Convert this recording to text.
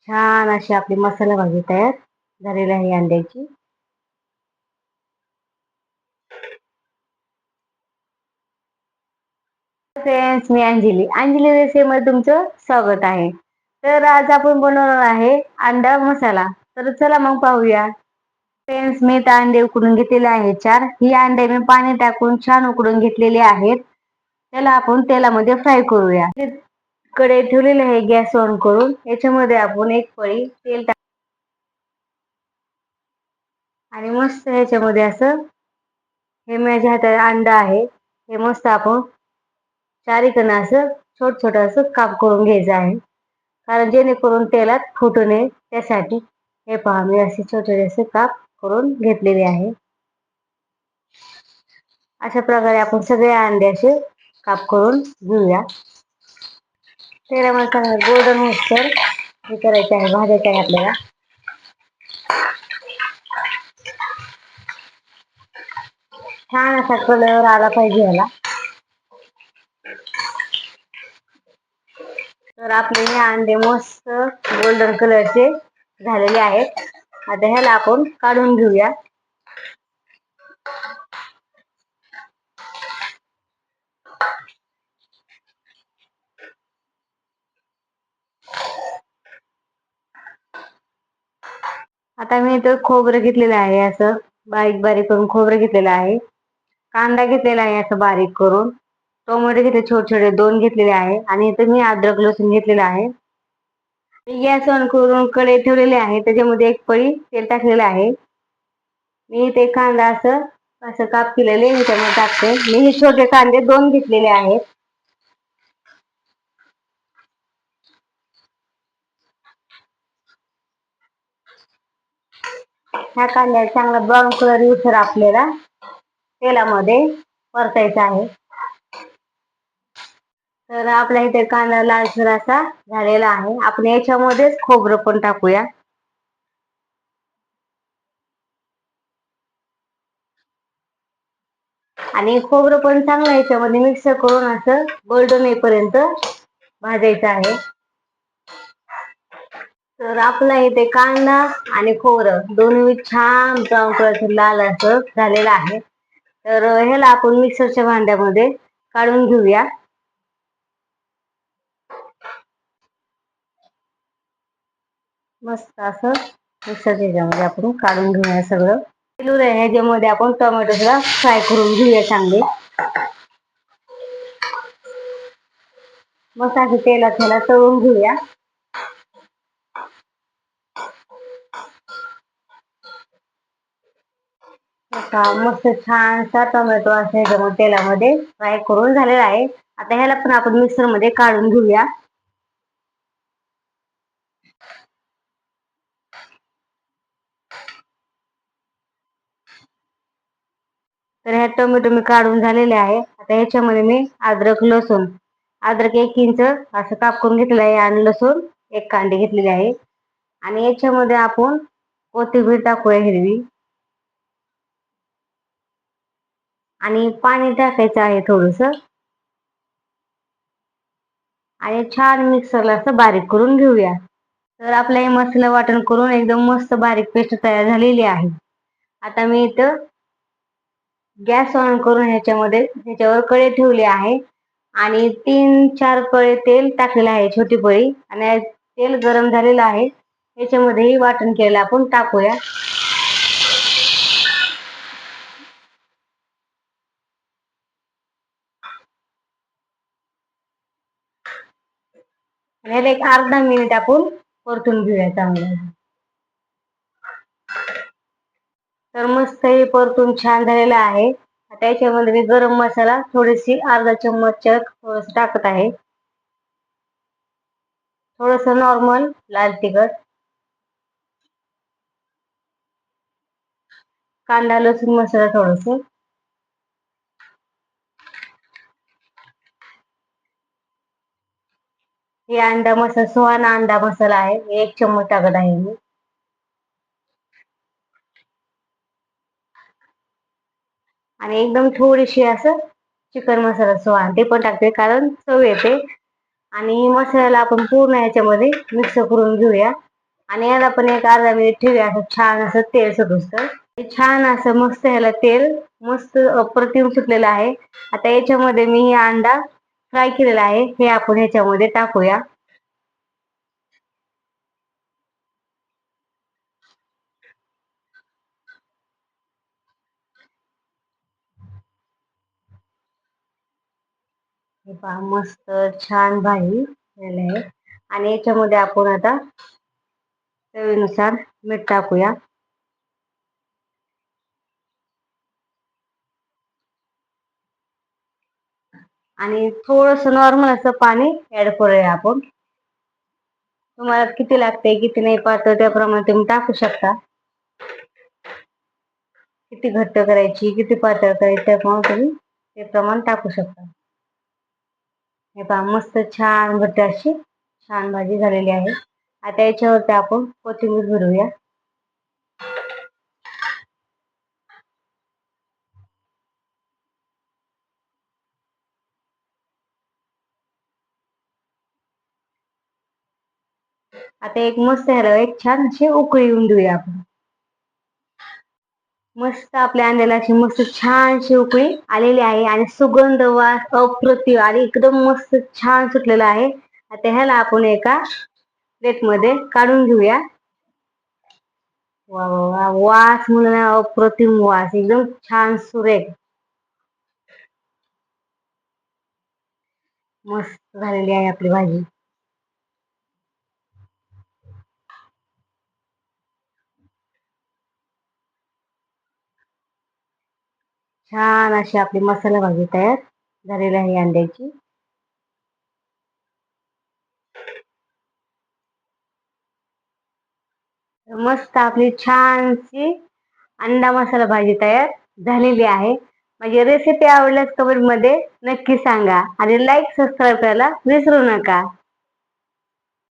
छान अशी आपली मसाला भाजी तयार झालेली आहे अंड्याची. फ्रेंड्स, मी अंजली रेसिपीमध्ये तुमचं स्वागत आहे. तर आज आपण बनवणार आहे अंडा मसाला. तर चला मग पाहूया. फ्रेंड्स, मी तर अंडे उकडून घेतलेले आहे 4. ही अंडे मी पाणी टाकून छान उकडून घेतलेली आहेत. त्याला आपण तेलामध्ये फ्राय करूया. कढई ठेवलेली आहे गॅस ऑन करून. याच्यामध्ये आपण एक पळी तेल टाक आणि मस्त ह्याच्यामध्ये असं हे माझ्या हातात अंडा आहे. हे मस्त आपण चारीकडनं असं छोट छोट असं काप करून घ्यायचं आहे. कारण जेणेकरून तेलात फुटू नये त्यासाठी. हे पहा, मी असे छोटे असे काप करून घेतलेले आहे. अशा प्रकारे आपण सगळे अंडे असे काप करून घेऊया. तेलामध्ये चांगलं गोल्डन होईस्तोवर हे करायचे आहे, भाजायचे आहे आपल्याला. छान असा कलर आला पाहिजे ह्याला. तर आपले हे अंडे मस्त गोल्डन कलरचे झालेले आहेत. आता ह्याला आपण काढून घेऊया. आता मी इथं खोबरं घेतलेलं आहे, असं बारीक बारीक करून खोबरं घेतलेलं आहे. कांदा घेतलेला आहे असं बारीक करून. टोमॅटो घेतले छोटे छोटे 2 घेतलेले आहे. आणि इथं मी अद्रक लसूण घेतलेला आहे. गॅस ऑन करून कढई ठेवलेली आहे. त्याच्यामध्ये एक पळी तेल टाकलेलं आहे. मी ते कांदा असं असं काप केलेले मी त्यामध्ये टाकते. मी हे छोटे कांदे 2 घेतलेले आहेत. ह्या कांद्याला चांगला ब्राऊन कलर येऊसर आपल्याला तेलामध्ये परतायचा आहे. तर आपल्या इथे कांदा लालसर असा झालेला आहे. आपण याच्यामध्येच खोबरं पण टाकूया. आणि खोबरं पण चांगलं याच्यामध्ये मिक्स करून असं गोल्डन येईपर्यंत भाजायचं आहे. तर आपला इथे कांदा आणि खोबरं दोन्ही छान ब्राऊन कलरचं लाल असं झालेलं आहे. तर ह्याला आपण मिक्सरच्या भांड्यामध्ये काढून घेऊया. मस्त असं मिक्सरच्या ह्याच्यामध्ये आपण काढून घेऊया सगळं. ह्याच्यामध्ये आपण टोमॅटोला फ्राय करून घेऊया चांगले. मस्त असे तेलात ह्याला तळून घेऊया. मस्त छानसा टोमॅटो असे तेलामध्ये फ्राय करून झालेला आहे. आता ह्याला पण आपण मिक्सर मध्ये काढून घेऊया. तर ह्या टोमॅटो मी काढून झालेले आहे. आता ह्याच्यामध्ये मी अद्रक 1 इंच असं काप करून घेतलेलं आहे आणि लसूण 1 कांडी घेतलेली आहे. आणि याच्यामध्ये आपण कोथिंबीर टाकूया हिरवी. आणि पाणी टाकायचं आहे थोडस. आणि छान मिक्सरला असं बारीक करून घेऊया. तर आपला हे मसाला वाटण करून एकदम मस्त बारीक पेस्ट तयार झालेली आहे. आता मी इथं गॅस ऑन करून ह्याच्यावर कढई ठेवली आहे. आणि 3-4 पळे तेल टाकलेलं आहे, छोटी पळी. आणि तेल गरम झालेलं आहे. याच्यामध्ये वाटण केलेलं आपण टाकूया. आणि ह्याला एक अर्धा मिनिट आपण परतून घेऊया चांगलं. तर मस्त हे परतून छान झालेलं आहे. आता याच्यामध्ये मी गरम मसाला थोडीशी अर्धा चम्मच थोडस टाकत आहे. थोडस नॉर्मल लाल तिखट, कांदा लसूण मसाला थोडस, हे अंडा मसाला सुहाना अंडा मसाला आहे, 1 चम्मच टाकत आहे मी. आणि एकदम थोडीशी असं चिकन मसाला सुहाना ते पण टाकते कारण चव येते. आणि मसाल्याला आपण पूर्ण याच्यामध्ये मिक्स करून घेऊया. आणि याला पण एक अर्धा मिनिट ठेवूया असं छान असं तेल सुटूस्तर. छान असं मस्त ह्याला तेल मस्त अप्रतिम सुटलेलं आहे. आता याच्यामध्ये मी ही अंडा फ्राय केलेला आहे हे आपण ह्याच्यामध्ये टाकूया. हे पहा मस्त छान भाजी झालेली आहे. आणि याच्यामध्ये आपण आता चवीनुसार मीठ टाकूया. आणि थोडस नॉर्मल असं पाणी ऍड करूया आपण. तुम्हाला किती लागते किती नाही पातळ त्याप्रमाणे तुम्ही टाकू शकता. किती घट्ट करायची किती पातळ करायची त्याप्रमाणे तुम्ही ते प्रमाण टाकू शकता. हे पहा मस्त छान घट्ट अशी छान भाजी झालेली आहे. आता याच्यावरती आपण कोथिंबीर भरूया. आता एक मस्त ह्याला एक छान अशी उकळी येऊन देऊया आपण. मस्त आपल्या अंड्याला अशी मस्त छानशी उकळी आलेली आहे आणि सुगंध वास अप्रतिम आणि एकदम मस्त छान सुटलेला आहे. आता ह्याला आपण एका प्लेट मध्ये काढून घेऊया. वा वा वा वास म्हणून अप्रतिम वास एकदम छान सुरेख मस्त झालेली आहे आपली भाजी. छान अशी आपली मसाला भाजी तयार झालेली आहे अंड्याची. मस्त आपली छानशी अंडा मसाला भाजी तयार झालेली आहे. माझी रेसिपी आवडल्यास कमेंट मध्ये नक्की सांगा आणि लाईक सबस्क्राईब करायला विसरू नका.